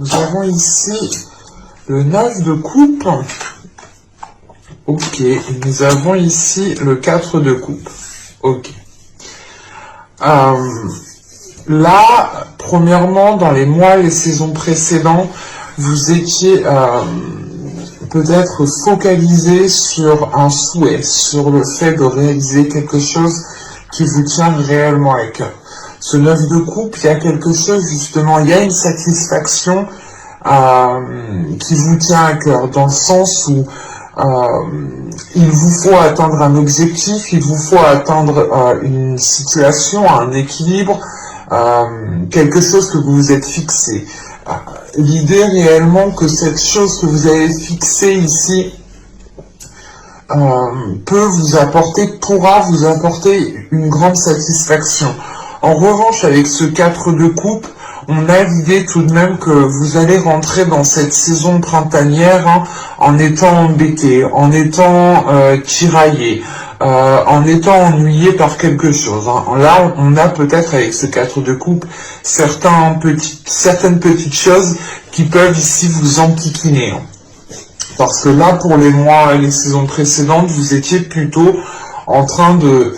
Nous avons ici le 9 de coupe. Ok, et nous avons ici le 4 de coupe. Ok. Là, premièrement, dans les mois, les saisons précédentes, vous étiez peut-être focalisé sur un souhait, sur le fait de réaliser quelque chose qui vous tient réellement à cœur. Ce 9 de coupe, il y a quelque chose, justement, il y a une satisfaction qui vous tient à cœur, dans le sens où il vous faut atteindre un objectif, il vous faut atteindre une situation, un équilibre, quelque chose que vous vous êtes fixé. L'idée réellement que cette chose que vous avez fixée ici pourra vous apporter une grande satisfaction. En revanche, avec ce 4 de coupe, on a l'idée tout de même que vous allez rentrer dans cette saison printanière en étant embêté, en étant tiraillé, en étant ennuyé par quelque chose. Là, on a peut-être avec ce 4 de coupe certaines petites choses qui peuvent ici vous enquiquiner. Parce que là, pour les mois et les saisons précédentes, vous étiez plutôt en train de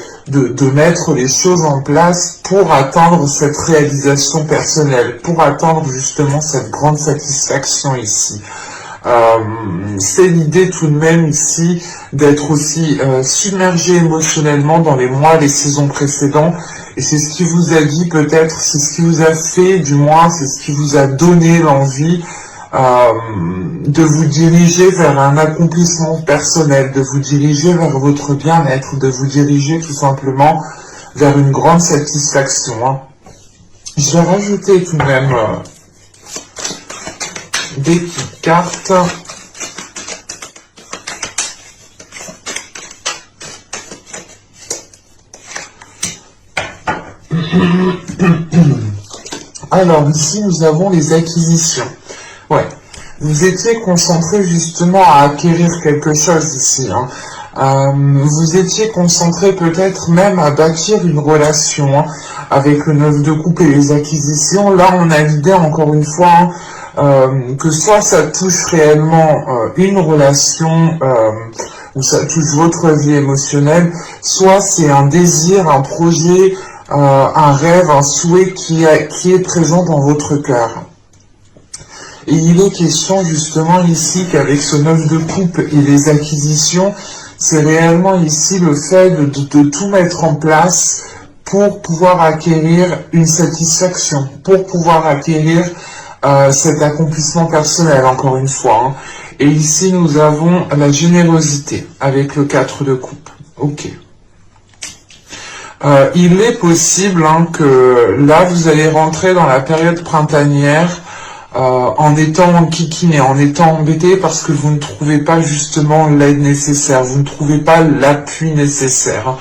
mettre les choses en place pour atteindre cette réalisation personnelle, pour atteindre justement cette grande satisfaction ici. C'est l'idée tout de même ici d'être aussi submergé émotionnellement dans les mois, les saisons précédentes, et c'est ce qui vous a dit peut-être, c'est ce qui vous a fait, du moins c'est ce qui vous a donné l'envie de vous diriger vers un accomplissement personnel, de vous diriger vers votre bien-être, de vous diriger tout simplement vers une grande satisfaction. Je vais rajouter tout de même des petites cartes. Alors ici nous avons les acquisitions. Ouais, vous étiez concentré justement à acquérir quelque chose ici. Vous étiez concentré peut-être même à bâtir une relation avec le 9 de coupe et les acquisitions. Là, on a l'idée encore une fois que soit ça touche réellement une relation ou ça touche votre vie émotionnelle, soit c'est un désir, un projet, un rêve, un souhait qui est présent dans votre cœur. Et il est question justement ici qu'avec ce 9 de coupe et les acquisitions, c'est réellement ici le fait de tout mettre en place pour pouvoir acquérir une satisfaction, pour pouvoir acquérir cet accomplissement personnel, encore une fois. Et ici, nous avons la générosité avec le 4 de coupe. Ok. Il est possible que là, vous allez rentrer dans la période printanière en étant enquiquiné, en étant embêté parce que vous ne trouvez pas justement l'aide nécessaire, vous ne trouvez pas l'appui nécessaire.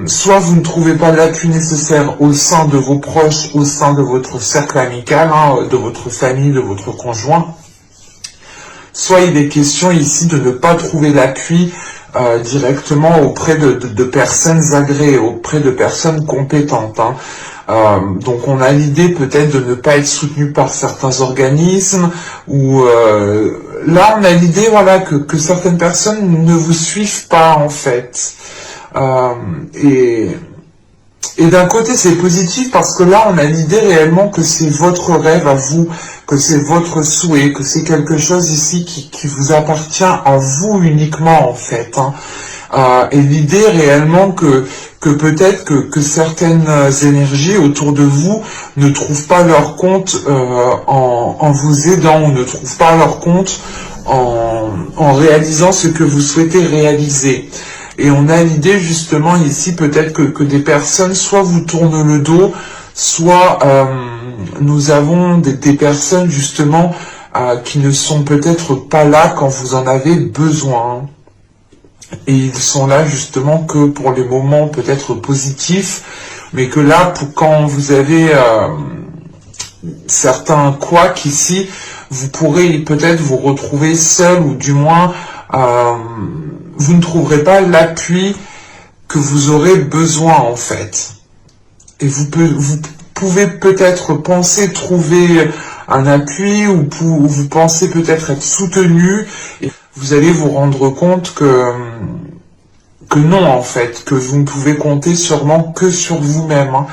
Soit vous ne trouvez pas l'appui nécessaire au sein de vos proches, au sein de votre cercle amical, de votre famille, de votre conjoint. Soit il est question ici de ne pas trouver l'appui directement auprès de personnes agréées, auprès de personnes compétentes. Donc on a l'idée peut-être de ne pas être soutenu par certains organismes, ou là on a l'idée voilà que certaines personnes ne vous suivent pas en fait. Et d'un côté c'est positif parce que là on a l'idée réellement que c'est votre rêve à vous, que c'est votre souhait, que c'est quelque chose ici qui vous appartient à vous uniquement en fait. Et l'idée réellement que peut-être que certaines énergies autour de vous ne trouvent pas leur compte en vous aidant, ou ne trouvent pas leur compte en réalisant ce que vous souhaitez réaliser. Et on a l'idée justement ici peut-être que des personnes soit vous tournent le dos, soit nous avons des personnes justement qui ne sont peut-être pas là quand vous en avez besoin. Et ils sont là justement que pour les moments peut-être positifs, mais que là, quand vous avez certains couacs ici, vous pourrez peut-être vous retrouver seul, ou du moins, vous ne trouverez pas l'appui que vous aurez besoin en fait. Et vous pouvez peut-être penser trouver un appui, ou vous pensez peut-être être soutenu, et vous allez vous rendre compte que non, en fait, que vous ne pouvez compter sûrement que sur vous-même.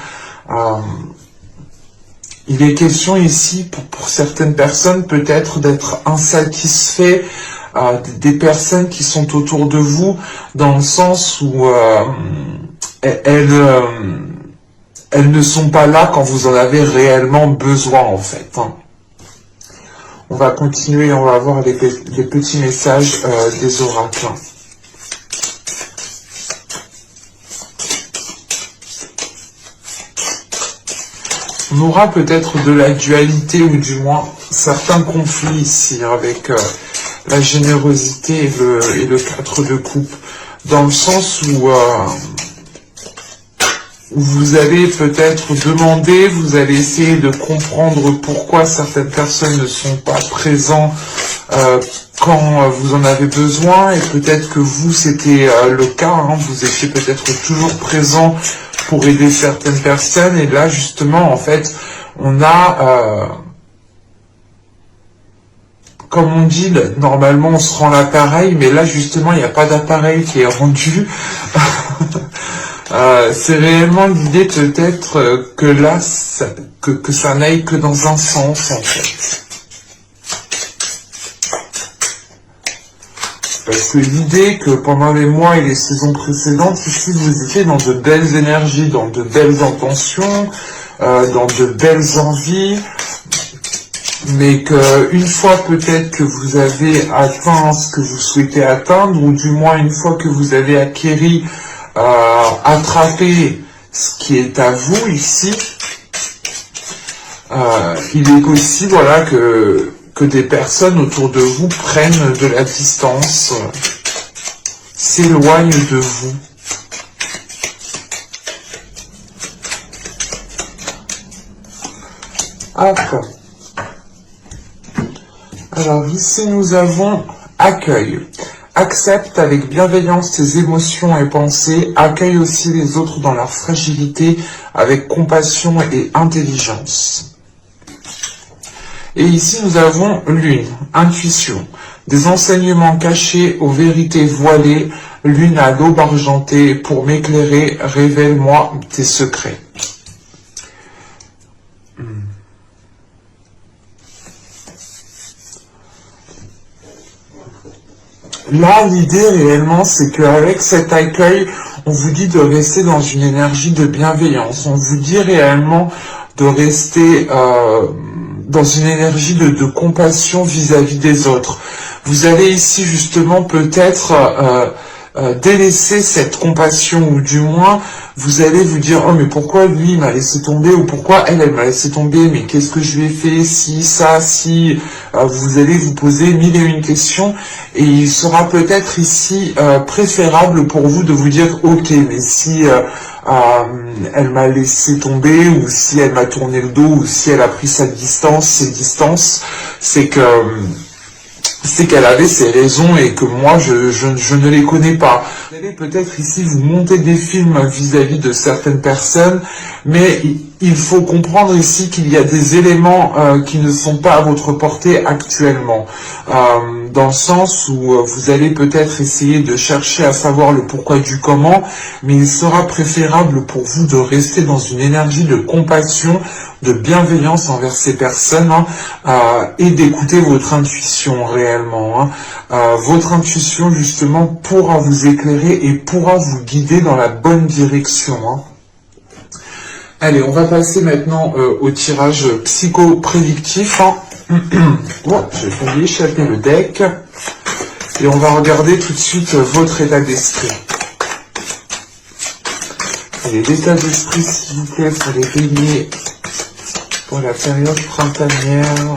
Il est question ici, pour certaines personnes, peut-être d'être insatisfait des personnes qui sont autour de vous, dans le sens où elles ne sont pas là quand vous en avez réellement besoin, en fait. On va continuer, on va voir les petits messages des oracles. On aura peut-être de la dualité, ou du moins certains conflits ici, avec la générosité et le 4 de coupe, dans le sens où vous allez peut-être demander, vous allez essayer de comprendre pourquoi certaines personnes ne sont pas présentes quand vous en avez besoin, et peut-être que vous, c'était le cas, vous étiez peut-être toujours présent pour aider certaines personnes, et là justement, en fait, on a, comme on dit, normalement on se rend l'appareil, mais là justement, il n'y a pas d'appareil qui est rendu. C'est réellement l'idée peut-être que là, que ça n'aille que dans un sens, en fait. Parce que l'idée que pendant les mois et les saisons précédentes, ici, vous étiez dans de belles énergies, dans de belles intentions, dans de belles envies, mais qu'une fois peut-être que vous avez atteint ce que vous souhaitez atteindre, ou du moins une fois que vous avez attrapé ce qui est à vous ici, il est possible, voilà, que des personnes autour de vous prennent de la distance, s'éloignent de vous. Hop. Alors ici nous avons accueil. Accepte avec bienveillance tes émotions et pensées, accueille aussi les autres dans leur fragilité avec compassion et intelligence. Et ici, nous avons lune, intuition, des enseignements cachés aux vérités voilées, lune à l'aube argentée, pour m'éclairer, révèle-moi tes secrets. Là, l'idée réellement, c'est qu'avec cet accueil, on vous dit de rester dans une énergie de bienveillance. On vous dit réellement de rester dans une énergie de compassion vis-à-vis des autres. Vous allez ici justement peut-être délaisser cette compassion, ou du moins vous allez vous dire, oh mais pourquoi lui il m'a laissé tomber, ou pourquoi elle m'a laissé tomber, mais qu'est-ce que je lui ai fait, si, ça, si, vous allez vous poser mille et une questions, et il sera peut-être ici préférable pour vous de vous dire, ok, mais si elle m'a laissé tomber, ou si elle m'a tourné le dos, ou si elle a pris ses distances, c'est qu'elle avait ses raisons et que moi je ne les connais pas. Vous allez peut-être ici vous monter des films vis-à-vis de certaines personnes, mais il faut comprendre ici qu'il y a des éléments qui ne sont pas à votre portée actuellement, dans le sens où vous allez peut-être essayer de chercher à savoir le pourquoi du comment, mais il sera préférable pour vous de rester dans une énergie de compassion, de bienveillance envers ces personnes, et d'écouter votre intuition réellement. Votre intuition justement pourra vous éclairer et pourra vous guider dans la bonne direction. Allez, on va passer maintenant au tirage psycho-prédictif. Oh, j'ai failli échapper le deck. Et on va regarder tout de suite votre état d'esprit. Allez, l'état d'esprit, s'il vous plaît, pour les béliers, pour la période printanière.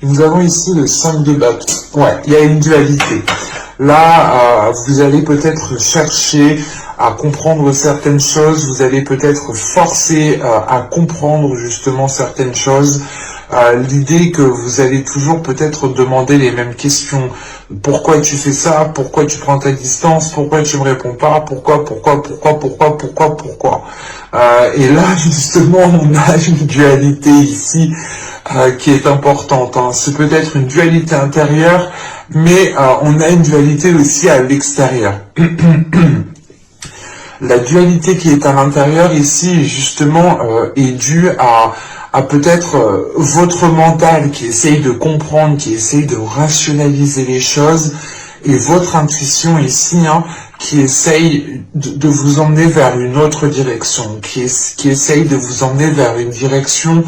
Nous avons ici le 5 de bâton. Ouais, il y a une dualité. Là, vous allez peut-être chercher à comprendre certaines choses, vous allez peut-être forcer à comprendre justement certaines choses. L'idée que vous allez toujours peut-être demander les mêmes questions. Pourquoi tu fais ça? Pourquoi tu prends ta distance? Pourquoi tu me réponds pas? Pourquoi? Et là, justement, on a une dualité ici qui est importante. Hein. C'est peut-être une dualité intérieure, mais on a une dualité aussi à l'extérieur. La dualité qui est à l'intérieur ici, justement, est due à peut-être votre mental qui essaye de comprendre, qui essaye de rationaliser les choses, et votre intuition ici, hein, qui essaye de vous emmener vers une autre direction, qui essaye de vous emmener vers une direction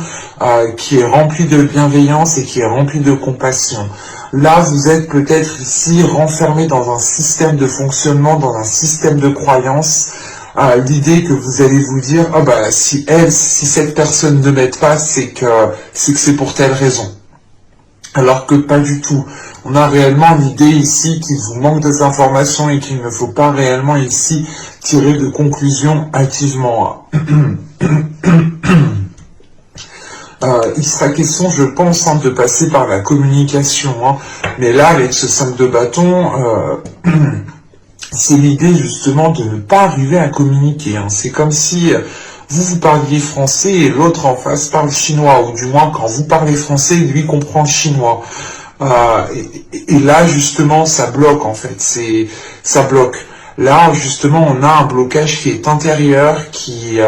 qui est remplie de bienveillance et qui est remplie de compassion. Là, vous êtes peut-être ici renfermé dans un système de fonctionnement, dans un système de croyance. L'idée que vous allez vous dire, ah bah si cette personne ne m'aide pas, c'est que c'est pour telle raison. Alors que pas du tout. On a réellement l'idée ici qu'il vous manque des informations et qu'il ne faut pas réellement ici tirer de conclusions activement. Il sera question, je pense, hein, de passer par la communication. Hein. Mais là, avec ce 5 de bâton, c'est l'idée justement de ne pas arriver à communiquer. Hein. C'est comme si vous parliez français et l'autre en face parle chinois, ou du moins quand vous parlez français, lui comprend le chinois. Et là, justement, ça bloque en fait. Ça bloque. Là, justement, on a un blocage qui est intérieur, qui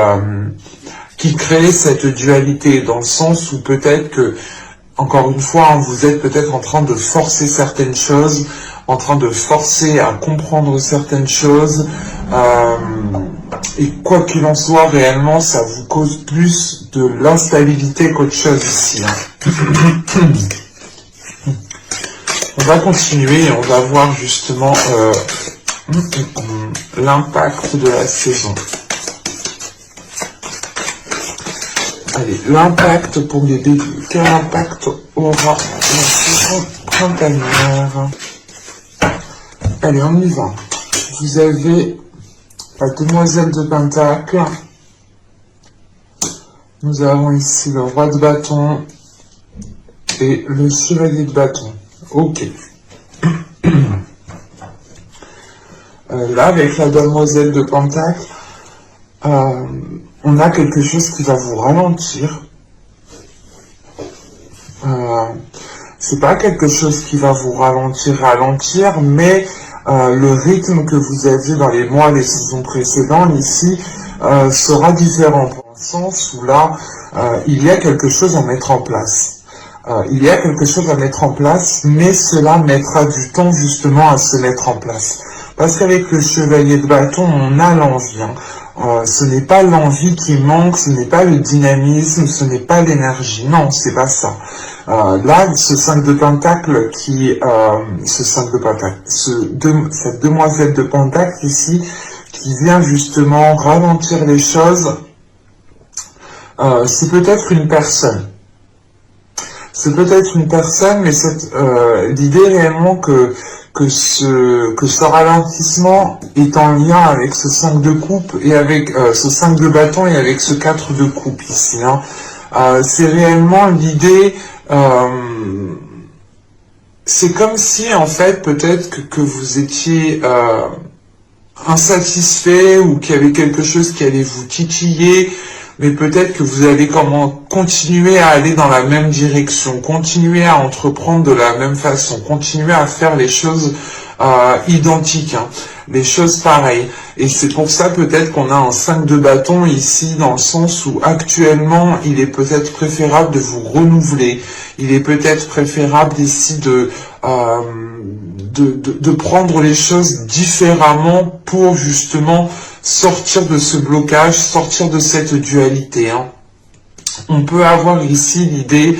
crée cette dualité, dans le sens où peut-être que, encore une fois, hein, vous êtes peut-être en train de forcer certaines choses, en train de forcer à comprendre certaines choses, et quoi qu'il en soit, réellement, ça vous cause plus de l'instabilité qu'autre chose ici. Hein. On va continuer et on va voir justement l'impact de la saison. Allez, l'impact pour les débuts. Quel impact aura la saison printanière? Allez, on y va. Vous avez la demoiselle de Pentacle. Nous avons ici le roi de bâton et le chevalier de bâton. Ok. Là, avec la demoiselle de Pentacle, on a quelque chose qui va vous ralentir. C'est pas quelque chose qui va vous ralentir, mais le rythme que vous aviez dans les mois, les saisons précédentes ici, sera différent, pour le sens où là, il y a quelque chose à mettre en place. Il y a quelque chose à mettre en place, mais cela mettra du temps justement à se mettre en place. Parce qu'avec le chevalier de bâton, on a l'envie. Hein. Ce n'est pas l'envie qui manque, ce n'est pas le dynamisme, ce n'est pas l'énergie. Non, c'est pas ça. Là, ce 5 de pentacle cette demoiselle de pentacle ici, qui vient justement ralentir les choses, c'est peut-être une personne. C'est peut-être une personne, mais l'idée réellement que ce ralentissement est en lien avec ce 5 de coupe et avec ce 5 de bâton et avec ce 4 de coupe ici. Hein. C'est réellement l'idée, c'est comme si en fait peut-être que vous étiez insatisfait ou qu'il y avait quelque chose qui allait vous titiller, mais peut-être que vous allez continuer à aller dans la même direction, continuer à entreprendre de la même façon, continuer à faire les choses identiques, hein, les choses pareilles. Et c'est pour ça peut-être qu'on a un 5 de bâton ici, dans le sens où actuellement, il est peut-être préférable de vous renouveler. Il est peut-être préférable ici de prendre les choses différemment pour justement sortir de ce blocage, sortir de cette dualité. Hein. On peut avoir ici l'idée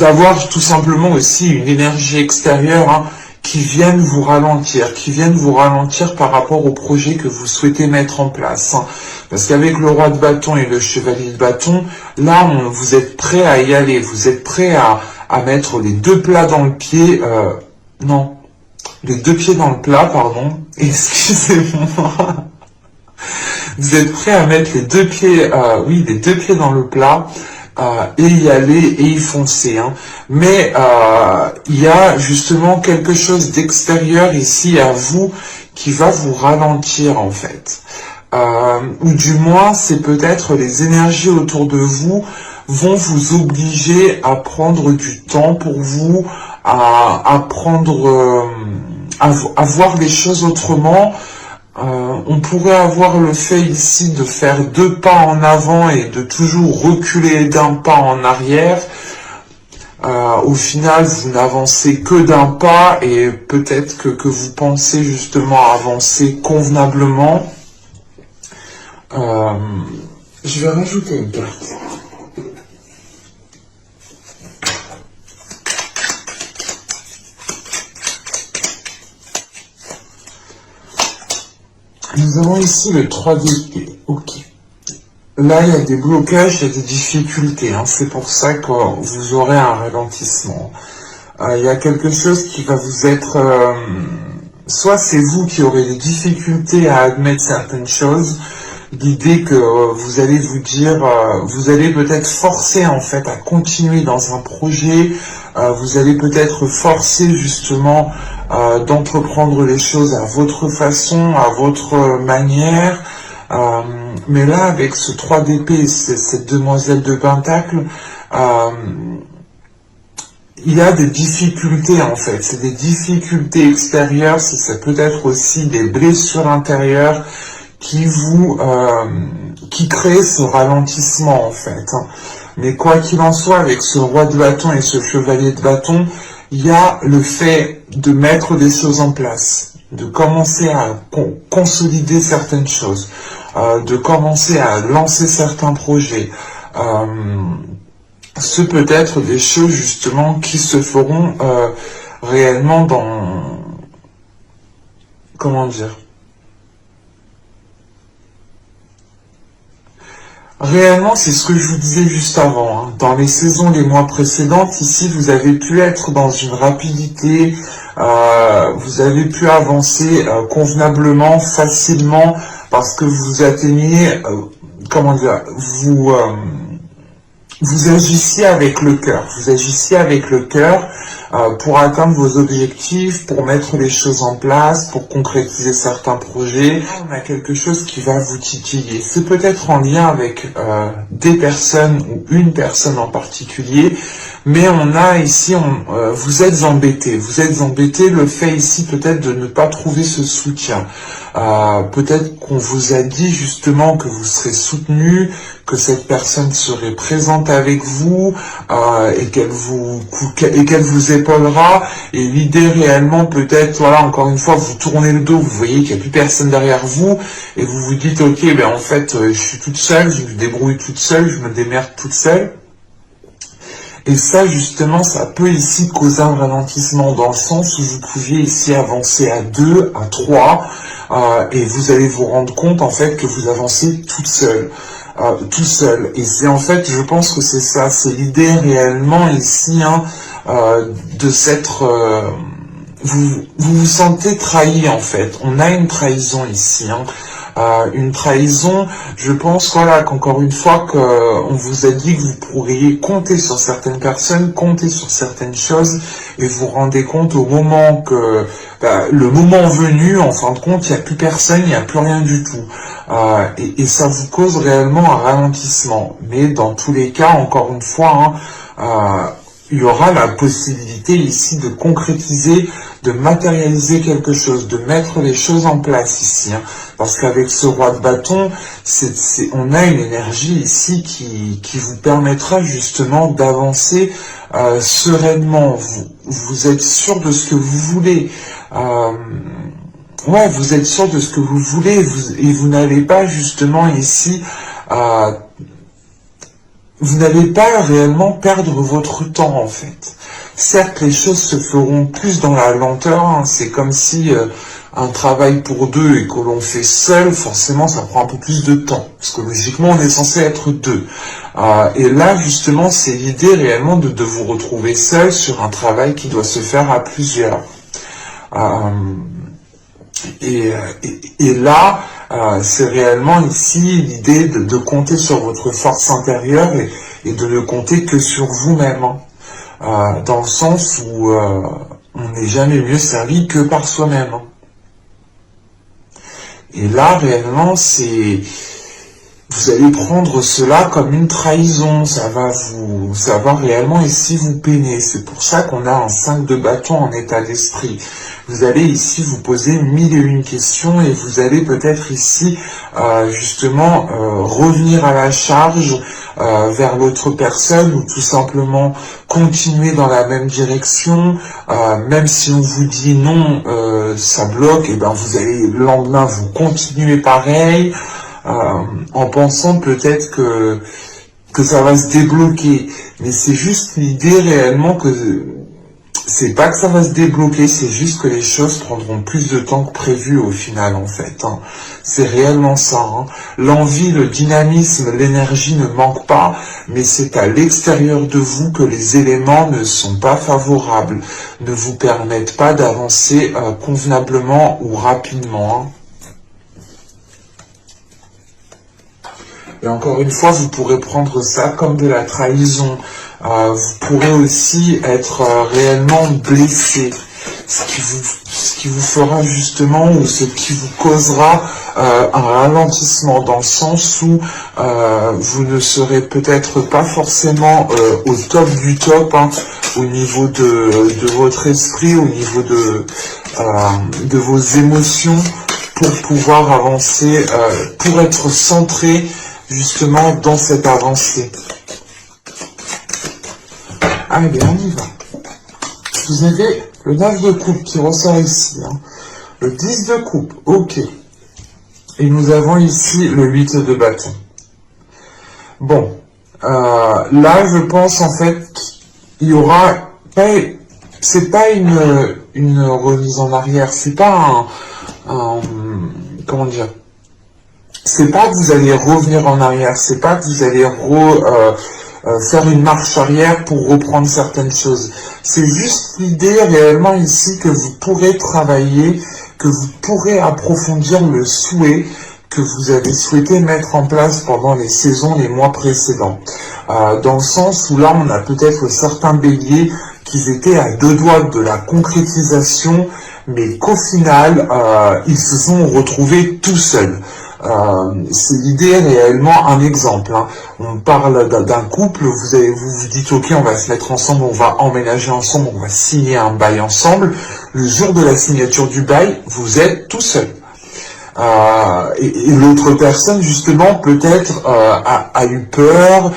d'avoir tout simplement aussi une énergie extérieure, hein, qui vienne vous ralentir, par rapport au projet que vous souhaitez mettre en place. Hein. Parce qu'avec le roi de bâton et le chevalier de bâton, là, vous êtes prêt à y aller, vous êtes prêt à mettre les deux plats dans le pied, les deux pieds dans le plat, pardon, excusez-moi. Vous êtes prêt à mettre les deux pieds dans le plat et y aller et y foncer, hein. Mais il y a justement quelque chose d'extérieur ici à vous qui va vous ralentir en fait. Ou du moins c'est peut-être les énergies autour de vous vont vous obliger à prendre du temps pour vous, à prendre, à voir les choses autrement. On pourrait avoir le fait ici de faire 2 pas en avant et de toujours reculer d'un pas en arrière. Au final, vous n'avancez que d'un pas et peut-être que vous pensez justement avancer convenablement. Je vais rajouter une carte. Nous avons ici le 3 d'épée. Ok. Là, il y a des blocages, il y a des difficultés, hein. C'est pour ça que vous aurez un ralentissement. Il y a quelque chose qui va vous être... soit c'est vous qui aurez des difficultés à admettre certaines choses, l'idée que vous allez vous dire, vous allez peut-être forcer en fait à continuer dans un projet, vous allez peut-être forcer justement d'entreprendre les choses à votre façon, à votre manière, mais là avec ce 3 d'épée, cette demoiselle de pentacle, il y a des difficultés en fait, c'est des difficultés extérieures, ça peut être aussi des blessures intérieures qui créent ce ralentissement en fait, hein. Mais quoi qu'il en soit, avec ce roi de bâton et ce chevalier de bâton, il y a le fait de mettre des choses en place, de commencer à consolider certaines choses, de commencer à lancer certains projets. Ce peut être des choses justement qui se feront réellement dans... Comment dire ? Réellement, c'est ce que je vous disais juste avant, hein. Dans les saisons, les mois précédentes, ici, vous avez pu être dans une rapidité, vous avez pu avancer convenablement, facilement, parce que vous atteigniez, comment dire, vous agissiez avec le cœur, pour atteindre vos objectifs, pour mettre les choses en place, pour concrétiser certains projets. On a quelque chose qui va vous titiller. C'est peut-être en lien avec des personnes ou une personne en particulier, mais on a ici, vous êtes embêté, le fait ici peut-être de ne pas trouver ce soutien. Peut-être qu'on vous a dit justement que vous serez soutenu, que cette personne serait présente avec vous et qu'elle vous épaulera. Et l'idée réellement peut-être, voilà, encore une fois, vous tournez le dos, vous voyez qu'il n'y a plus personne derrière vous et vous vous dites ok, ben en fait je suis toute seule, je me débrouille toute seule, je me démerde toute seule. Et ça, justement, ça peut ici causer un ralentissement dans le sens où vous pouviez ici avancer à 2, à 3, et vous allez vous rendre compte, en fait, que vous avancez toute seule. Tout seul. Et c'est en fait, je pense que c'est ça, c'est l'idée réellement ici, hein, de s'être... vous vous sentez trahi, en fait. On a une trahison ici, hein. Une trahison, je pense, voilà, qu'encore une fois qu'on vous a dit que vous pourriez compter sur certaines personnes, compter sur certaines choses, et vous vous rendez compte au moment que, le moment venu, en fin de compte, il n'y a plus personne, il n'y a plus rien du tout. Et ça vous cause réellement un ralentissement. Mais dans tous les cas, encore une fois, hein, il y aura la possibilité ici de concrétiser, de matérialiser quelque chose, de mettre les choses en place ici, hein. Parce qu'avec ce roi de bâton, on a une énergie ici qui vous permettra justement d'avancer sereinement. Vous êtes sûr de ce que vous voulez. Ouais, vous êtes sûr de ce que vous voulez et vous n'allez pas justement ici... vous n'allez pas réellement perdre votre temps en fait. Certes, les choses se feront plus dans la lenteur, hein. C'est comme si un travail pour deux et que l'on fait seul, forcément ça prend un peu plus de temps. Parce que logiquement on est censé être deux. Et là justement c'est l'idée réellement de vous retrouver seul sur un travail qui doit se faire à plusieurs. Et là, c'est réellement ici l'idée de compter sur votre force intérieure et et de ne compter que sur vous-même, hein. Dans le sens où on n'est jamais mieux servi que par soi-même, hein. Et là, réellement, vous allez prendre cela comme une trahison, ça va réellement ici vous peiner. C'est pour ça qu'on a un 5 de bâton en état d'esprit. Vous allez ici vous poser 1001 questions et vous allez peut-être ici justement revenir à la charge vers l'autre personne ou tout simplement continuer dans la même direction. Même si on vous dit non, ça bloque, et ben vous allez le lendemain vous continuez pareil. En pensant peut-être que ça va se débloquer. Mais c'est juste l'idée réellement que c'est pas que ça va se débloquer, c'est juste que les choses prendront plus de temps que prévu au final en fait, hein. C'est réellement ça, hein. L'envie, le dynamisme, l'énergie ne manquent pas, mais c'est à l'extérieur de vous que les éléments ne sont pas favorables, ne vous permettent pas d'avancer convenablement ou rapidement, hein. Et encore une fois, vous pourrez prendre ça comme de la trahison. Vous pourrez aussi être réellement blessé. Ce qui vous fera justement, ou ce qui vous causera un ralentissement, dans le sens où vous ne serez peut-être pas forcément au top du top, hein, au niveau de votre esprit, au niveau de vos émotions, pour pouvoir avancer, pour être centré justement dans cette avancée. Allez, on y va. Vous avez le 9 de coupe qui ressort ici, hein. Le 10 de coupe, ok. Et nous avons ici le 8 de bâton. Bon, là je pense en fait il y aura pas, c'est pas une remise en arrière, c'est pas comment dire, c'est pas que vous allez revenir en arrière, c'est pas que vous allez faire une marche arrière pour reprendre certaines choses. C'est juste l'idée réellement ici que vous pourrez travailler, que vous pourrez approfondir le souhait que vous avez souhaité mettre en place pendant les saisons, les mois précédents. Dans le sens où là, on a peut-être certains béliers qui étaient à deux doigts de la concrétisation, mais qu'au final, ils se sont retrouvés tout seuls. C'est l'idée réellement un exemple, hein. On parle d'un couple, vous vous dites ok, on va se mettre ensemble, on va emménager ensemble, on va signer un bail ensemble. Le jour de la signature du bail, vous êtes tout seul. Et l'autre personne justement peut-être a eu peur,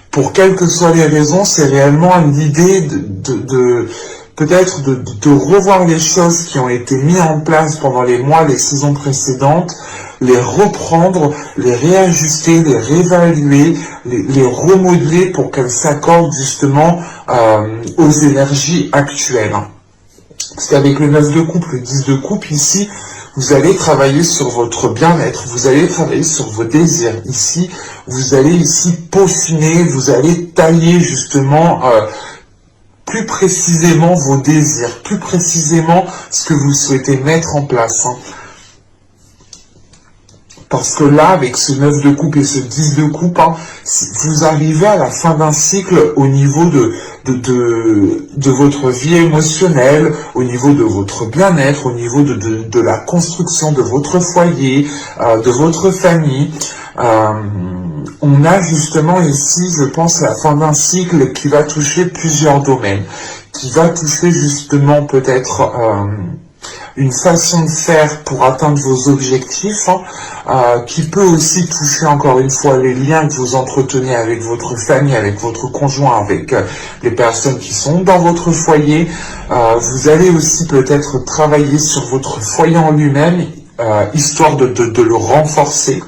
pour quelles que soient les raisons. C'est réellement l'idée peut-être de revoir les choses qui ont été mises en place pendant les mois, les saisons précédentes, les reprendre, les réajuster, les réévaluer, les remodeler pour qu'elles s'accordent justement aux énergies actuelles. Parce qu'avec le 9 de coupe, le 10 de coupe ici, vous allez travailler sur votre bien-être, vous allez travailler sur vos désirs. Ici, vous allez ici peaufiner, vous allez tailler justement plus précisément vos désirs, plus précisément ce que vous souhaitez mettre en place, hein. Parce que là, avec ce 9 de coupe et ce 10 de coupe, hein, vous arrivez à la fin d'un cycle au niveau de votre vie émotionnelle, au niveau de votre bien-être, au niveau de la construction de votre foyer, de votre famille. On a justement ici, je pense, la fin d'un cycle qui va toucher plusieurs domaines, qui va toucher justement peut-être une façon de faire pour atteindre vos objectifs, hein, qui peut aussi toucher encore une fois les liens que vous entretenez avec votre famille, avec votre conjoint, avec les personnes qui sont dans votre foyer. Vous allez aussi peut-être travailler sur votre foyer en lui-même, histoire de le renforcer,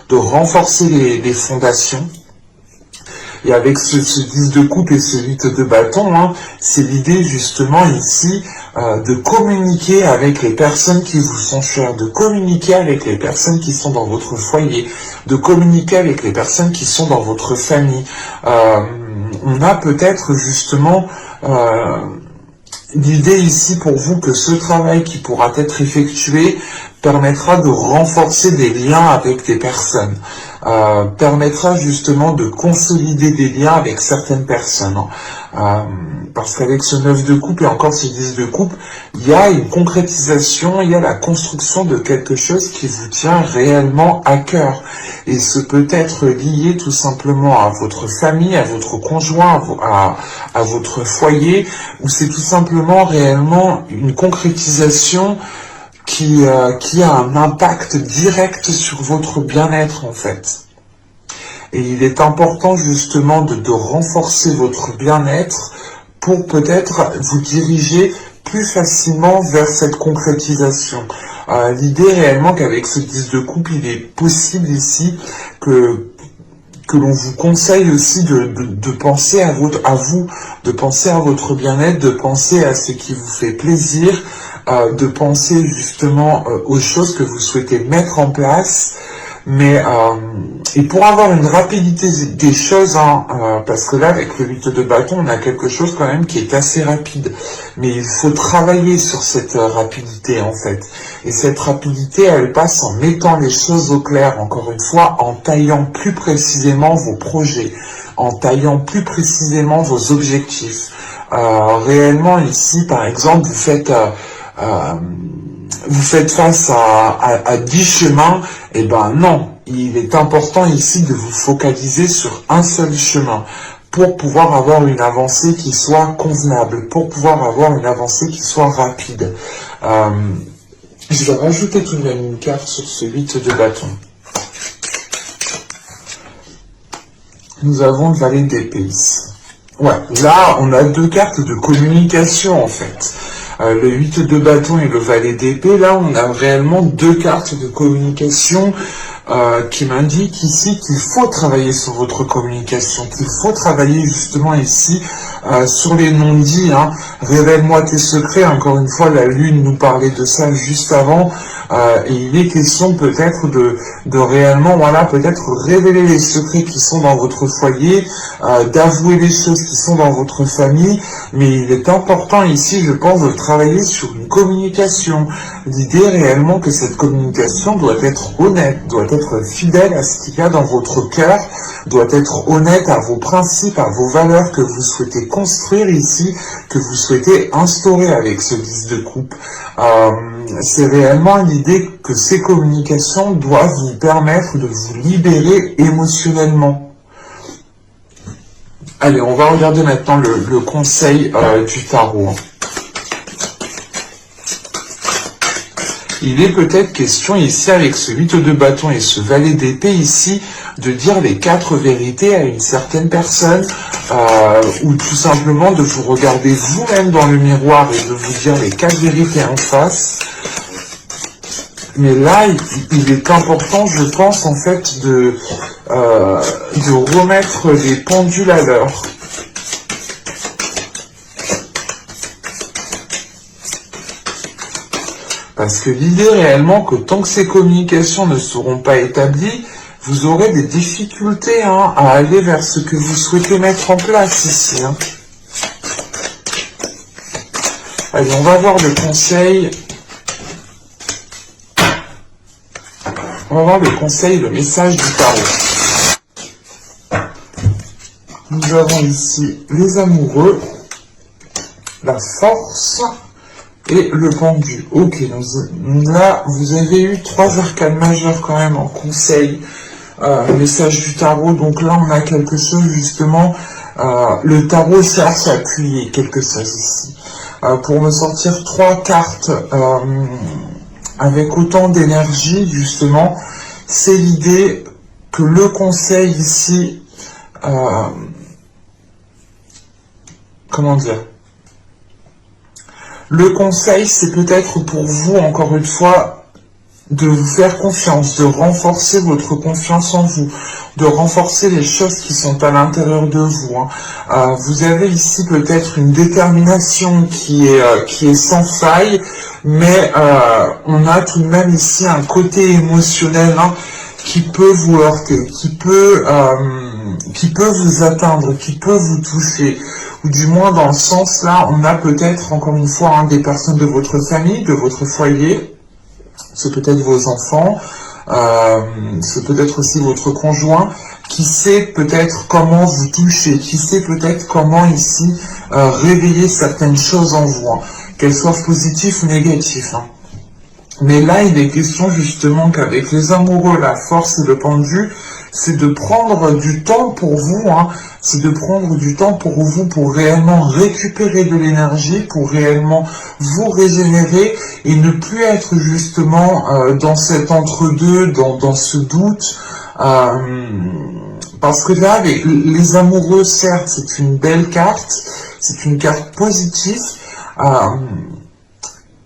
de renforcer les fondations. Et avec ce 10 de coupe et ce 8 de bâton, hein, c'est l'idée justement ici de communiquer avec les personnes qui vous sont chères, de communiquer avec les personnes qui sont dans votre foyer, de communiquer avec les personnes qui sont dans votre famille. On a peut-être justement l'idée ici pour vous que ce travail qui pourra être effectué permettra de renforcer des liens avec des personnes, permettra justement de consolider des liens avec certaines personnes. Parce qu'avec ce 9 de coupe et encore ce 10 de coupe, il y a une concrétisation, il y a la construction de quelque chose qui vous tient réellement à cœur. Et ce peut être lié tout simplement à votre famille, à votre conjoint, à votre foyer, ou c'est tout simplement réellement une concrétisation qui a un impact direct sur votre bien-être en fait. Et il est important justement de renforcer votre bien-être pour peut-être vous diriger plus facilement vers cette concrétisation. L'idée réellement qu'avec ce 10 de coupe, il est possible ici que l'on vous conseille aussi de penser à vous, de penser à votre bien-être, de penser à ce qui vous fait plaisir, de penser justement aux choses que vous souhaitez mettre en place. Mais et pour avoir une rapidité des choses, parce que là avec le 8 de bâton, on a quelque chose quand même qui est assez rapide. Mais il faut travailler sur cette rapidité en fait. Et cette rapidité, elle passe en mettant les choses au clair, encore une fois, en taillant plus précisément vos projets, en taillant plus précisément vos objectifs. Réellement ici, par exemple, vous faites face à 10 chemins, et ben non, il est important ici de vous focaliser sur un seul chemin pour pouvoir avoir une avancée qui soit convenable, pour pouvoir avoir une avancée qui soit rapide. Je vais rajouter tout de même une carte sur ce 8 de bâton. Nous avons le valet d'épée. Ouais, là on a deux cartes de communication en fait. Le 8 de bâton et le valet d'épée, là on a réellement deux cartes de communication qui m'indiquent ici qu'il faut travailler sur votre communication, qu'il faut travailler justement ici sur les non-dits. Révèle-moi tes secrets, encore une fois la lune nous parlait de ça juste avant, et il est question peut-être de réellement, voilà, peut-être révéler les secrets qui sont dans votre foyer, d'avouer les choses qui sont dans votre famille, mais il est important ici, je pense, de travailler sur une communication. L'idée réellement que cette communication doit être honnête, doit être fidèle à ce qu'il y a dans votre cœur, doit être honnête à vos principes, à vos valeurs que vous souhaitez construire ici, que vous souhaitez instaurer avec ce 10 de coupe. C'est réellement l'idée que ces communications doivent vous permettre de vous libérer émotionnellement. Allez, on va regarder maintenant le conseil du tarot. Il est peut-être question ici, avec ce 8 de bâton et ce valet d'épée ici, de dire les 4 vérités à une certaine personne, ou tout simplement de vous regarder vous-même dans le miroir et de vous dire les 4 vérités en face. Mais là, il est important, je pense, en fait, de remettre les pendules à l'heure. Parce que l'idée réellement que tant que ces communications ne seront pas établies, vous aurez des difficultés à aller vers ce que vous souhaitez mettre en place ici. Allez, on va voir le conseil. On va voir le conseil, le message du tarot. Nous avons ici les amoureux, la force et le pendu. Ok, là, vous avez eu 3 arcanes majeures quand même en conseil, message du tarot. Donc là, on a quelque chose justement, le tarot cherche à appuyer quelque chose ici. Pour me sortir 3 cartes avec autant d'énergie, justement, c'est l'idée que le conseil ici, comment dire, le conseil, c'est peut-être pour vous, encore une fois, de vous faire confiance, de renforcer votre confiance en vous, de renforcer les choses qui sont à l'intérieur de vous. Vous avez ici peut-être une détermination qui est sans faille, mais on a tout de même ici un côté émotionnel qui peut vous heurter, qui peut vous atteindre, qui peut vous toucher. ou du moins dans le sens là, on a peut-être encore une fois des personnes de votre famille, de votre foyer, c'est peut-être vos enfants, c'est peut-être aussi votre conjoint, qui sait peut-être comment vous toucher, qui sait peut-être comment ici réveiller certaines choses en vous, qu'elles soient positives ou négatives. Mais là, il est question justement qu'avec les amoureux, la force et le pendu, c'est de prendre du temps pour vous, c'est de prendre du temps pour vous, pour réellement récupérer de l'énergie, pour réellement vous régénérer et ne plus être justement dans cet entre-deux, dans ce doute. Parce que là, les amoureux, certes, c'est une belle carte, c'est une carte positive,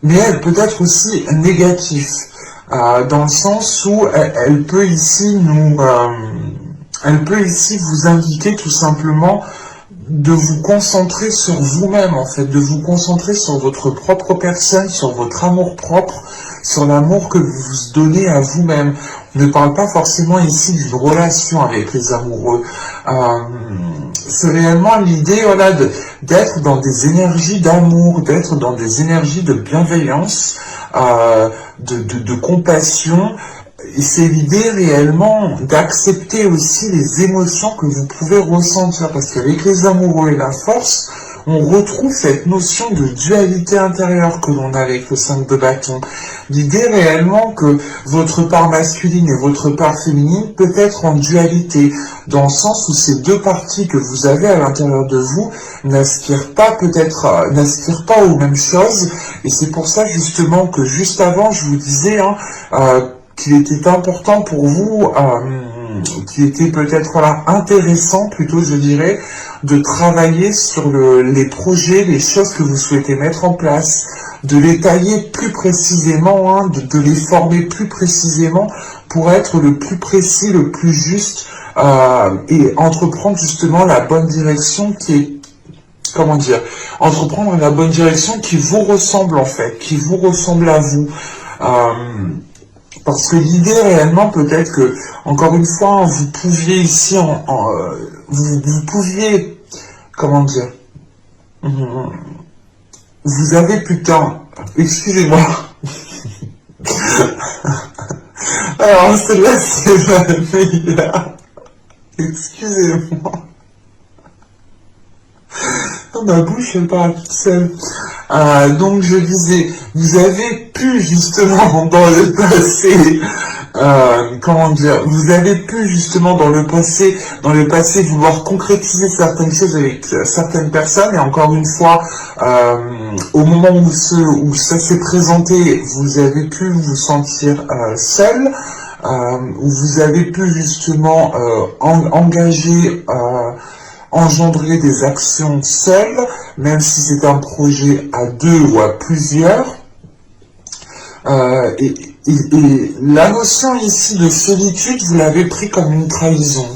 mais elle peut être aussi négative, dans le sens où elle peut ici vous inviter tout simplement de vous concentrer sur vous-même, en fait, de vous concentrer sur votre propre personne, sur votre amour propre, sur l'amour que vous vous donnez à vous-même. On ne parle pas forcément ici d'une relation avec les amoureux. C'est réellement l'idée, voilà, d'être dans des énergies d'amour, d'être dans des énergies de bienveillance, de compassion. Et c'est l'idée réellement d'accepter aussi les émotions que vous pouvez ressentir, parce qu'avec les amoureux et la force, on retrouve cette notion de dualité intérieure que l'on a avec le 5 de bâton. L'idée réellement que votre part masculine et votre part féminine peut être en dualité, dans le sens où ces deux parties que vous avez à l'intérieur de vous n'aspirent pas aux mêmes choses, et c'est pour ça justement que juste avant je vous disais qu'il était important pour vous, qu'il était peut-être intéressant plutôt je dirais, de travailler sur les projets, les choses que vous souhaitez mettre en place, de les tailler plus précisément, de les former plus précisément pour être le plus précis, le plus juste, et entreprendre justement la bonne direction qui est, entreprendre la bonne direction qui vous ressemble en fait, qui vous ressemble à vous. Parce que l'idée réellement peut-être que, encore une fois, vous pouviez ici, vous pouviez, vous avez excusez-moi. Alors celle-là c'est la meilleure. Excusez-moi. Ma bouche elle parle toute seule. Donc je disais, vous avez pu justement dans le passé, vous avez pu justement dans le passé vouloir concrétiser certaines choses avec certaines personnes, et encore une fois, au moment où ça s'est présenté, vous avez pu vous sentir seul, où vous avez pu justement engendrer des actions seules, même si c'est un projet à deux ou à plusieurs. Et la notion ici de solitude, vous l'avez pris comme une trahison.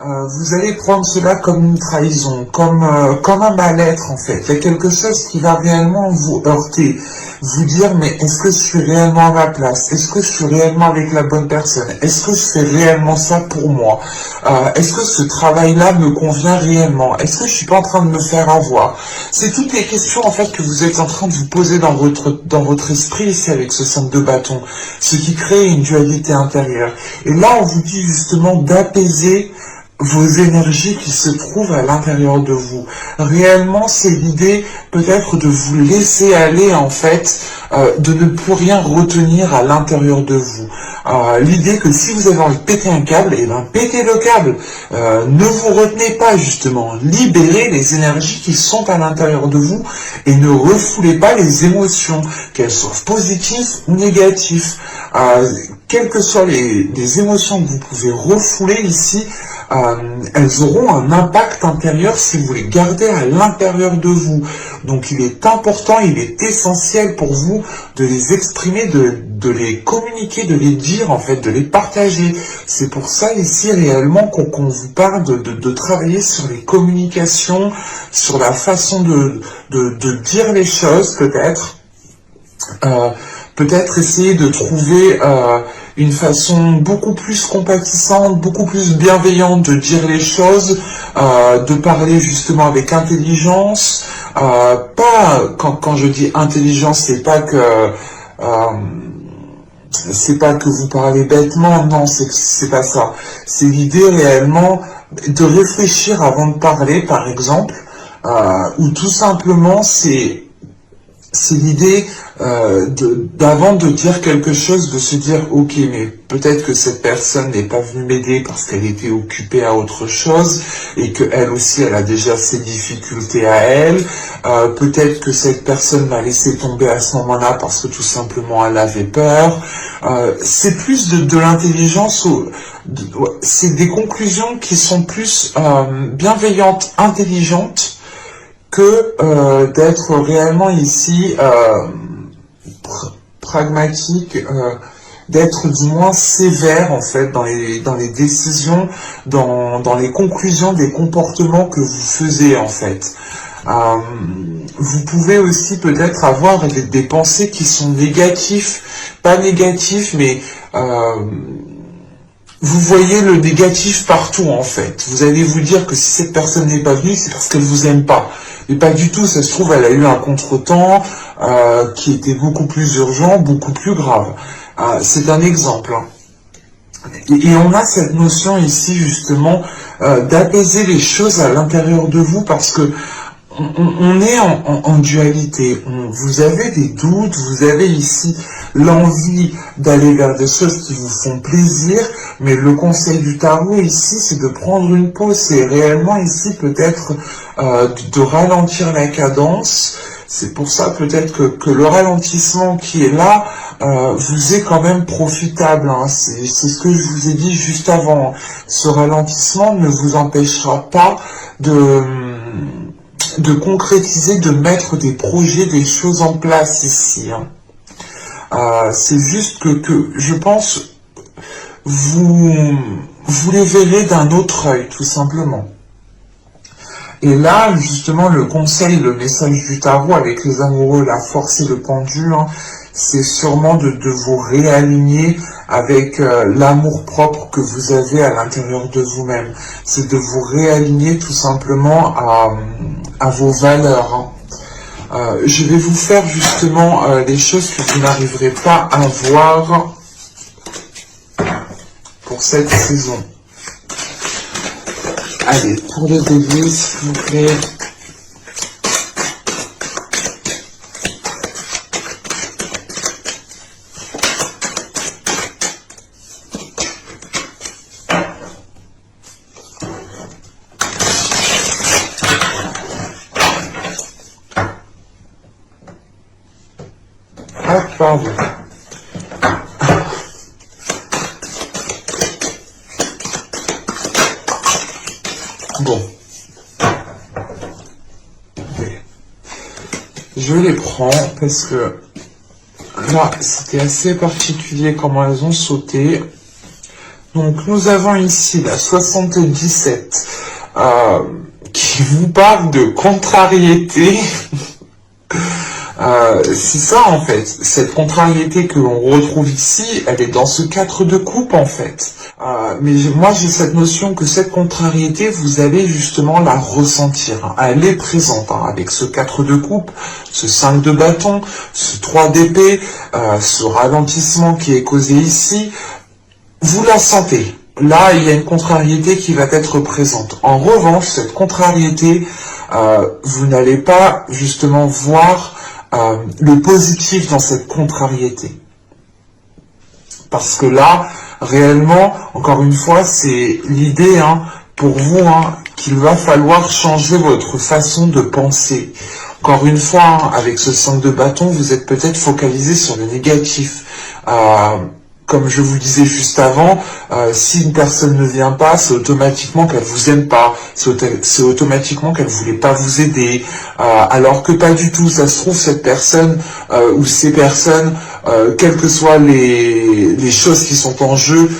Vous allez prendre cela comme une trahison, comme un mal-être en fait. Il y a quelque chose qui va réellement vous heurter, vous dire mais est-ce que je suis réellement à ma place? Est-ce que je suis réellement avec la bonne personne? Est-ce que je fais réellement ça pour moi? Est-ce que ce travail-là me convient réellement? Est-ce que je suis pas en train de me faire avoir? C'est toutes les questions en fait que vous êtes en train de vous poser dans votre esprit ici avec ce 5 de bâton, ce qui crée une dualité intérieure. Et là on vous dit justement d'apaiser vos énergies qui se trouvent à l'intérieur de vous. Réellement, c'est l'idée peut-être de vous laisser aller en fait, de ne plus rien retenir à l'intérieur de vous. L'idée que si vous avez envie de péter un câble, et ben pétez le câble. Ne vous retenez pas justement. Libérez les énergies qui sont à l'intérieur de vous et ne refoulez pas les émotions, qu'elles soient positives ou négatives. Quelles que soient les émotions que vous pouvez refouler ici, elles auront un impact intérieur si vous les gardez à l'intérieur de vous. Donc il est important, il est essentiel pour vous de les exprimer, de les communiquer, de les dire en fait, de les partager. C'est pour ça ici réellement qu'on vous parle de travailler sur les communications, sur la façon de dire les choses peut-être. Peut-être essayer de trouver une façon beaucoup plus compatissante, beaucoup plus bienveillante de dire les choses, de parler justement avec intelligence. Pas quand je dis intelligence, c'est pas que vous parlez bêtement, non, c'est pas ça. C'est l'idée réellement de réfléchir avant de parler, par exemple, ou tout simplement c'est l'idée d'avant de dire quelque chose, de se dire ok, mais peut-être que cette personne n'est pas venue m'aider parce qu'elle était occupée à autre chose et que elle aussi elle a déjà ses difficultés à elle. Peut-être que cette personne m'a laissé tomber à ce moment-là parce que tout simplement elle avait peur. C'est plus de l'intelligence, c'est des conclusions qui sont plus bienveillantes, intelligentes, que d'être réellement ici pragmatique, d'être du moins sévère en fait dans les décisions, dans les conclusions des comportements que vous faisiez en fait. Vous pouvez aussi peut-être avoir des pensées qui sont négatives, pas négatives, mais vous voyez le négatif partout en fait. Vous allez vous dire que si cette personne n'est pas venue, c'est parce qu'elle vous aime pas. Mais pas du tout, ça se trouve, elle a eu un contretemps qui était beaucoup plus urgent, beaucoup plus grave. C'est un exemple. Hein. Et on a cette notion ici justement d'apaiser les choses à l'intérieur de vous parce que on est en dualité. Vous avez des doutes, vous avez ici l'envie d'aller vers des choses qui vous font plaisir, mais le conseil du tarot ici, c'est de prendre une pause. C'est réellement ici peut-être de ralentir la cadence. C'est pour ça peut-être que le ralentissement qui est là vous est quand même profitable. Hein. C'est ce que je vous ai dit juste avant. Ce ralentissement ne vous empêchera pas de concrétiser, de mettre des projets, des choses en place ici. Hein. C'est juste que je pense vous les verrez d'un autre œil, tout simplement. Et là, justement, le conseil, le message du tarot avec les amoureux, la force et le pendule, hein, c'est sûrement de vous réaligner avec l'amour-propre que vous avez à l'intérieur de vous-même. C'est de vous réaligner tout simplement à vos valeurs. Hein. Je vais vous faire justement les choses que vous n'arriverez pas à voir pour cette saison. Allez, pour le début, s'il vous plaît. Ah, pardon. Bon. Je les prends parce que là, c'était assez particulier comment elles ont sauté. Donc, nous avons ici la 77 qui vous parle de contrariété. C'est ça en fait, cette contrariété que l'on retrouve ici, elle est dans ce 4 de coupe en fait. Mais moi j'ai cette notion que cette contrariété, vous allez justement la ressentir. Hein. Elle est présente hein, avec ce 4 de coupe, ce 5 de bâton, ce 3 d'épée, ce ralentissement qui est causé ici. Vous la sentez. Là, il y a une contrariété qui va être présente. En revanche, cette contrariété, vous n'allez pas justement voir le positif dans cette contrariété. Parce que là, réellement, encore une fois, c'est l'idée hein, pour vous hein, qu'il va falloir changer votre façon de penser. Encore une fois, hein, avec ce 5 de bâton, vous êtes peut-être focalisé sur le négatif. Comme je vous disais juste avant, si une personne ne vient pas, c'est automatiquement qu'elle vous aime pas, c'est automatiquement qu'elle voulait pas vous aider, alors que pas du tout. Ça se trouve cette personne ou ces personnes, quelles que soient les choses qui sont en jeu,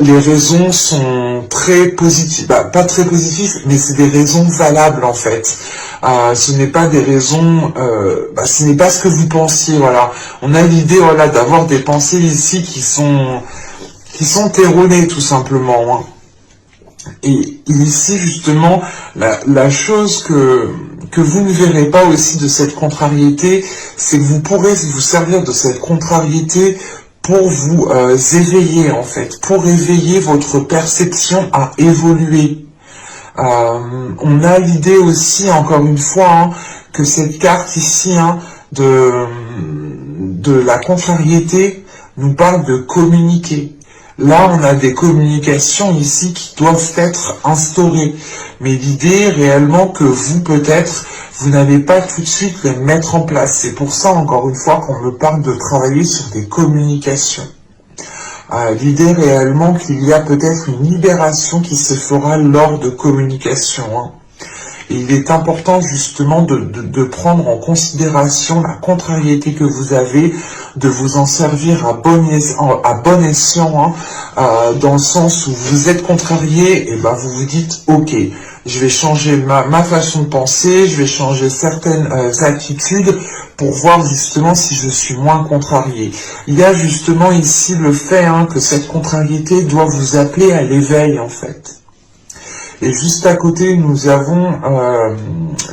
les raisons sont très positives, pas très positives, mais c'est des raisons valables en fait. Ce n'est pas des raisons, ce n'est pas ce que vous pensiez, voilà. On a l'idée, voilà, d'avoir des pensées ici qui sont erronées tout simplement. Hein. Et ici justement, la chose que vous ne verrez pas aussi de cette contrariété, c'est que vous pourrez vous servir de cette contrariété pour vous éveiller en fait, pour éveiller votre perception à évoluer. On a l'idée aussi, encore une fois, hein, que cette carte ici de la contrariété nous parle de communiquer. Là, on a des communications ici qui doivent être instaurées. Mais l'idée est réellement que vous, peut-être, vous n'allez pas tout de suite les mettre en place. C'est pour ça, encore une fois, qu'on me parle de travailler sur des communications. L'idée réellement qu'il y a peut-être une libération qui se fera lors de communication. Hein. Et il est important justement de prendre en considération la contrariété que vous avez, de vous en servir à bon escient, hein, dans le sens où vous êtes contrarié, et vous vous dites ok, je vais changer ma façon de penser, je vais changer certaines attitudes pour voir justement si je suis moins contrarié. Il y a justement ici le fait que cette contrariété doit vous appeler à l'éveil en fait. Et juste à côté, nous avons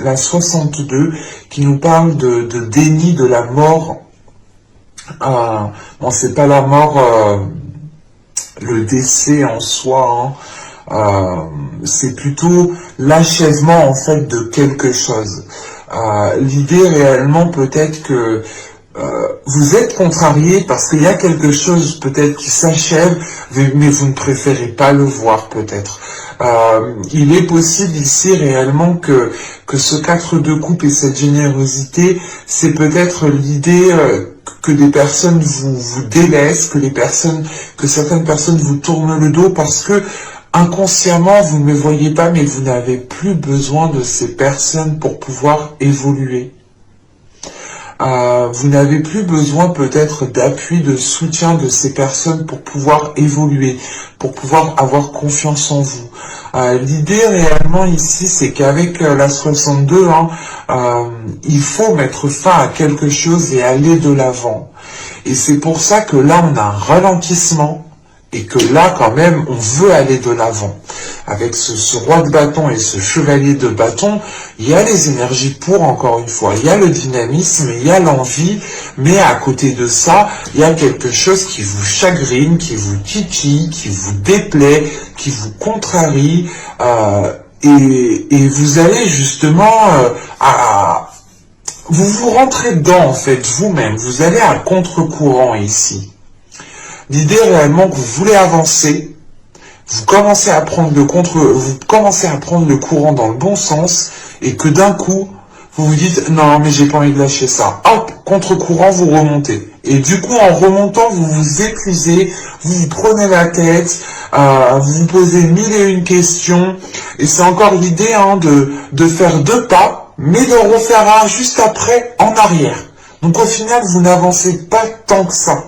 la 62 qui nous parle de déni de la mort. Bon, c'est pas la mort, le décès en soi, hein. C'est plutôt l'achèvement en fait de quelque chose. L'idée réellement peut-être que vous êtes contrarié parce qu'il y a quelque chose peut-être qui s'achève, mais vous ne préférez pas le voir peut-être. Il est possible ici réellement que ce 4 de coupe et cette générosité, c'est peut-être l'idée que des personnes vous délaissent, que certaines personnes vous tournent le dos parce que inconsciemment vous ne le voyez pas, mais vous n'avez plus besoin de ces personnes pour pouvoir évoluer. Vous n'avez plus besoin peut-être d'appui, de soutien de ces personnes pour pouvoir évoluer, pour pouvoir avoir confiance en vous. L'idée réellement ici, c'est qu'avec la 62, il faut mettre fin à quelque chose et aller de l'avant. Et c'est pour ça que là, on a un ralentissement et que là, quand même, on veut aller de l'avant. Avec ce roi de bâton et ce chevalier de bâton, il y a les énergies pour, encore une fois, il y a le dynamisme, il y a l'envie, mais à côté de ça, il y a quelque chose qui vous chagrine, qui vous titille, qui vous déplaît, qui vous contrarie, et vous allez justement vous rentrez dedans, en fait, vous-même, vous allez à contre-courant ici. L'idée réellement que vous voulez avancer, vous commencez à prendre le courant dans le bon sens, et que d'un coup, vous vous dites, non, mais j'ai pas envie de lâcher ça. Hop, contre-courant, vous remontez. Et du coup, en remontant, vous vous épuisez, vous vous prenez la tête, vous vous posez 1001 questions, et c'est encore l'idée de faire 2 pas, mais de refaire un juste après, en arrière. Donc au final, vous n'avancez pas tant que ça.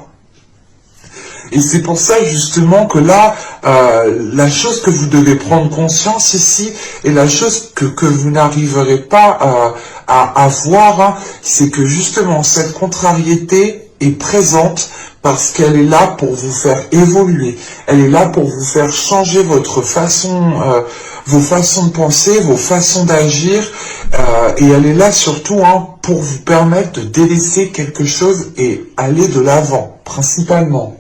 Et c'est pour ça justement que là, la chose que vous devez prendre conscience ici, et la chose que vous n'arriverez pas à voir, c'est que justement cette contrariété est présente parce qu'elle est là pour vous faire évoluer. Elle est là pour vous faire changer votre façon, vos façons de penser, vos façons d'agir, et elle est là surtout pour vous permettre de délaisser quelque chose et aller de l'avant, principalement.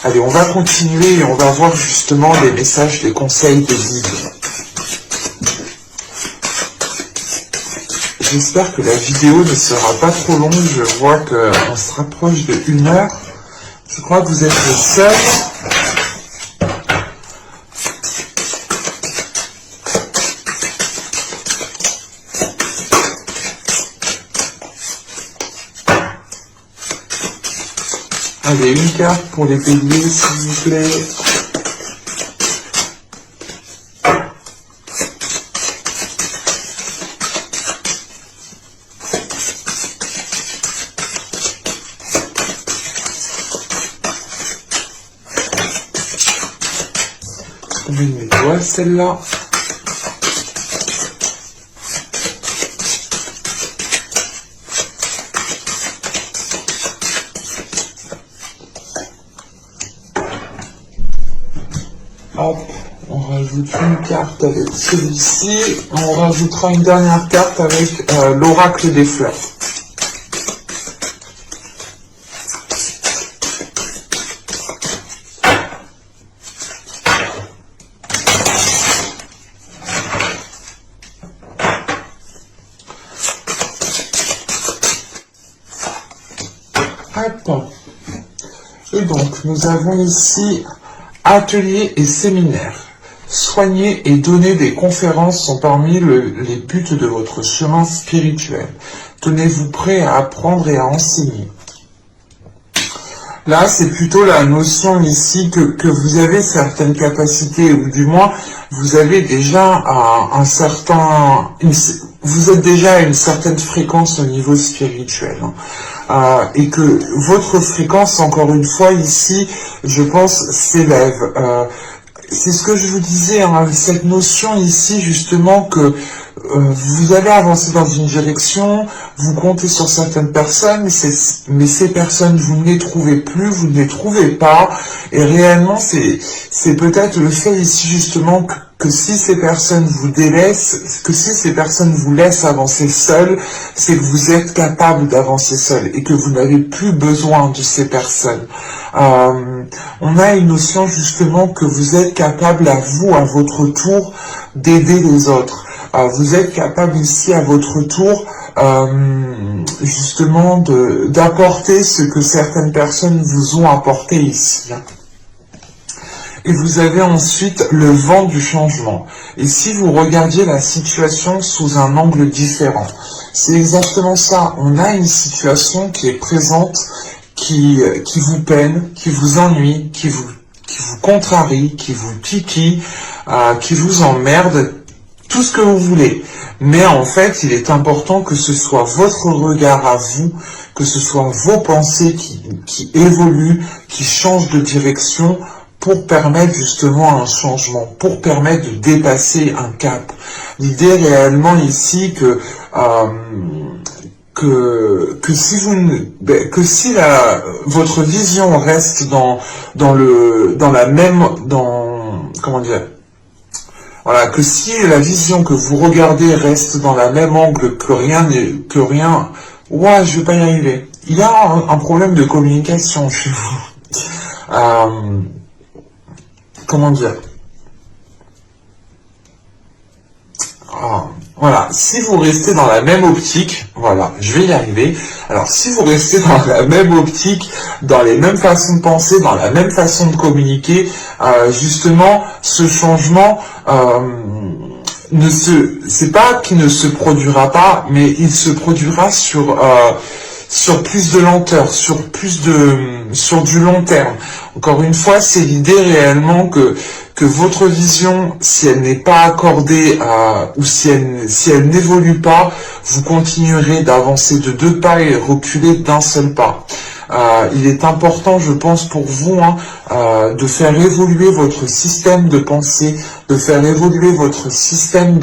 Allez, on va continuer et on va voir justement les messages, les conseils des guides. J'espère que la vidéo ne sera pas trop longue. Je vois qu'on se rapproche de 1 heure. Je crois que vous êtes le seul. Allez, une carte pour les béliers, s'il vous plaît. vois celle-là. Hop, on rajoute une carte avec celui-ci. On rajoutera une dernière carte avec l'oracle des fleurs. Hop. Et donc, nous avons ici ateliers et séminaires. Soigner et donner des conférences sont parmi les buts de votre chemin spirituel. Tenez-vous prêt à apprendre et à enseigner. Là, c'est plutôt la notion ici que vous avez certaines capacités, ou du moins, vous avez déjà vous êtes déjà à une certaine fréquence au niveau spirituel. Et que votre fréquence, encore une fois, ici, je pense, s'élève. C'est ce que je vous disais, hein, cette notion ici, justement, que vous allez avancer dans une direction, vous comptez sur certaines personnes, mais ces personnes, vous ne les trouvez plus, vous ne les trouvez pas, et réellement, c'est peut-être le fait ici, justement, que si ces personnes vous délaissent, que si ces personnes vous laissent avancer seul, c'est que vous êtes capable d'avancer seul, et que vous n'avez plus besoin de ces personnes. On a une notion, justement, que vous êtes capable à vous, à votre tour, d'aider les autres. Vous êtes capable ici à votre tour justement d'apporter ce que certaines personnes vous ont apporté ici. Et vous avez ensuite le vent du changement. Et si vous regardiez la situation sous un angle différent, c'est exactement ça. On a une situation qui est présente, qui vous peine, qui vous ennuie, qui vous contrarie, qui vous titille, qui vous emmerde, tout ce que vous voulez. Mais en fait, il est important que ce soit votre regard à vous, que ce soit vos pensées qui évoluent, qui changent de direction pour permettre justement un changement, pour permettre de dépasser un cap. L'idée réellement ici si votre vision reste voilà, que si la vision que vous regardez reste dans la même angle ouais, je vais pas y arriver. Il y a un problème de communication chez vous. Comment dire? Voilà, si vous restez dans la même optique, voilà, je vais y arriver. Alors, si vous restez dans la même optique, dans les mêmes façons de penser, dans la même façon de communiquer, justement, ce changement, c'est pas qu'il ne se produira pas, mais il se produira sur plus de lenteur, sur du long terme. Encore une fois, c'est l'idée réellement que votre vision, si elle n'est pas accordée ou si elle n'évolue pas, vous continuerez d'avancer de 2 pas et reculer d'1 seul pas. Il est important, je pense, pour vous, de faire évoluer votre système de pensée, de faire évoluer votre système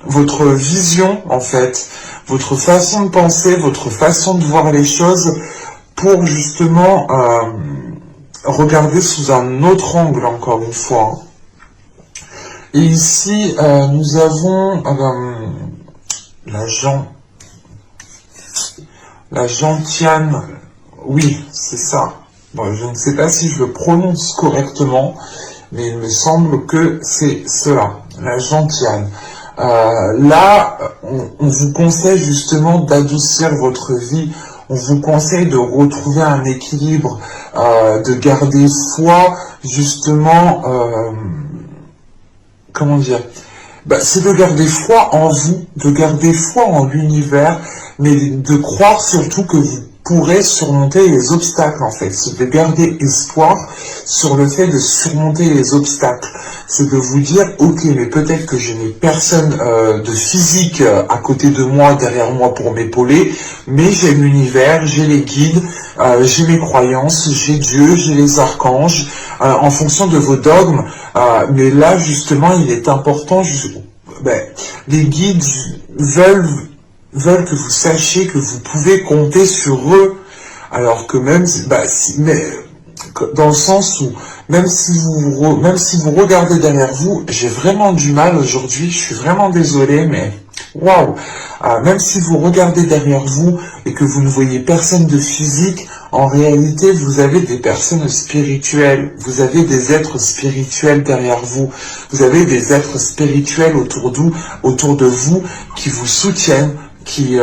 votre vision, en fait, votre façon de penser, votre façon de voir les choses, pour justement regarder sous un autre angle, encore une fois. Et ici, nous avons la gentiane, oui, c'est ça. Bon, je ne sais pas si je le prononce correctement, mais il me semble que c'est cela, la gentiane. Là, on vous conseille justement d'adoucir votre vie. On vous conseille de retrouver un équilibre, de garder foi, justement, comment dire, c'est de garder foi en vous, de garder foi en l'univers, mais de croire surtout que vous pourrez surmonter les obstacles, en fait. C'est de garder espoir sur le fait de surmonter les obstacles. c'est de vous dire, ok, mais peut-être que je n'ai personne de physique à côté de moi, derrière moi pour m'épauler, mais j'ai l'univers, j'ai les guides, j'ai mes croyances, j'ai Dieu, j'ai les archanges, en fonction de vos dogmes. Mais là, justement, il est important, les guides veulent que vous sachiez que vous pouvez compter sur eux, alors que même, dans le sens où même si vous regardez derrière vous, j'ai vraiment du mal aujourd'hui, je suis vraiment désolé, mais waouh, même si vous regardez derrière vous et que vous ne voyez personne de physique, en réalité vous avez des personnes spirituelles, vous avez des êtres spirituels derrière vous, vous avez des êtres spirituels autour de vous qui vous soutiennent, qui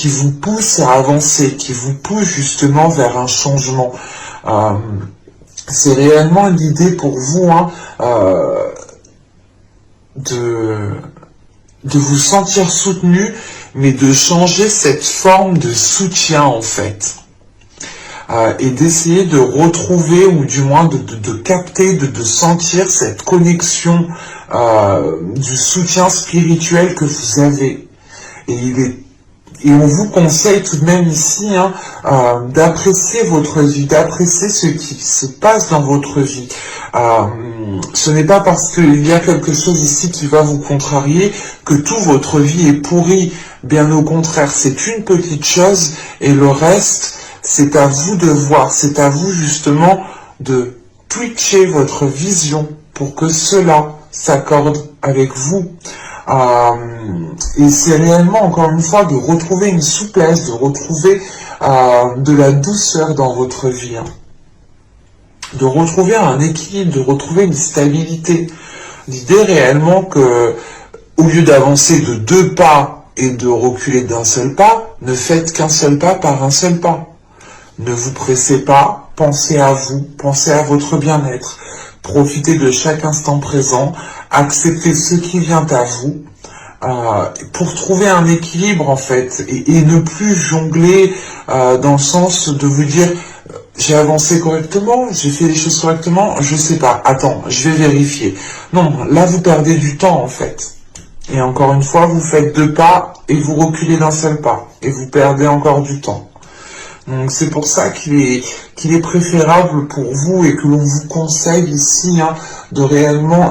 vous poussent à avancer, qui vous poussent justement vers un changement. C'est réellement l'idée pour vous de vous sentir soutenu, mais de changer cette forme de soutien en fait. Et d'essayer de retrouver, ou du moins de capter, de sentir cette connexion du soutien spirituel que vous avez. Et on vous conseille tout de même ici d'apprécier votre vie, d'apprécier ce qui se passe dans votre vie. Ce n'est pas parce qu'il y a quelque chose ici qui va vous contrarier que toute votre vie est pourrie. Bien au contraire, c'est une petite chose et le reste, c'est à vous de voir. C'est à vous justement de twitcher votre vision pour que cela s'accorde avec vous. Et c'est réellement, encore une fois, de retrouver une souplesse, de retrouver de la douceur dans votre vie, de retrouver un équilibre, de retrouver une stabilité. L'idée réellement que, au lieu d'avancer de 2 pas et de reculer d'1 seul pas, ne faites qu'un seul pas par un seul pas. Ne vous pressez pas, pensez à vous, pensez à votre bien-être. Profitez de chaque instant présent, acceptez ce qui vient à vous, pour trouver un équilibre en fait, et ne plus jongler dans le sens de vous dire j'ai avancé correctement, j'ai fait les choses correctement, je sais pas, attends, je vais vérifier. Non, là vous perdez du temps en fait. Et encore une fois, vous faites 2 pas et vous reculez d'1 seul pas, et vous perdez encore du temps. Donc c'est pour ça qu'il est préférable pour vous et que l'on vous conseille ici de réellement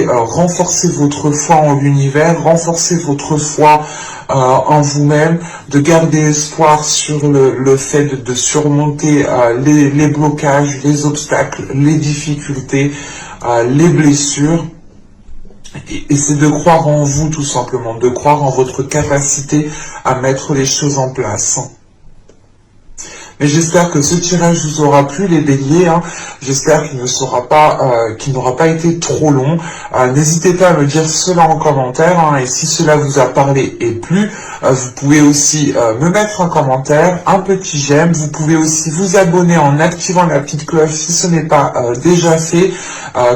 renforcer votre foi en l'univers, renforcer votre foi en vous-même, de garder espoir sur le fait de surmonter les blocages, les obstacles, les difficultés, les blessures. Et c'est de croire en vous tout simplement, de croire en votre capacité à mettre les choses en place. Mais j'espère que ce tirage vous aura plu, les béliers. J'espère qu'il n'aura pas été trop long. N'hésitez pas à me dire cela en commentaire. Et si cela vous a parlé et plu, vous pouvez aussi me mettre un commentaire, un petit j'aime. Vous pouvez aussi vous abonner en activant la petite cloche si ce n'est pas déjà fait.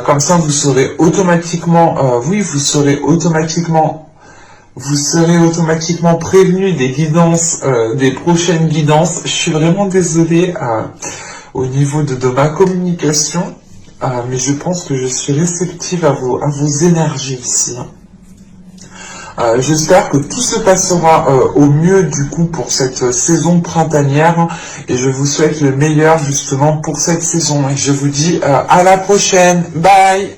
Comme ça, vous serez automatiquement, vous serez automatiquement prévenu des guidances, des prochaines guidances. Je suis vraiment désolé au niveau de ma communication, mais je pense que je suis réceptive à vos énergies ici. J'espère que tout se passera au mieux du coup pour cette saison printanière, et je vous souhaite le meilleur justement pour cette saison. Et je vous dis à la prochaine. Bye!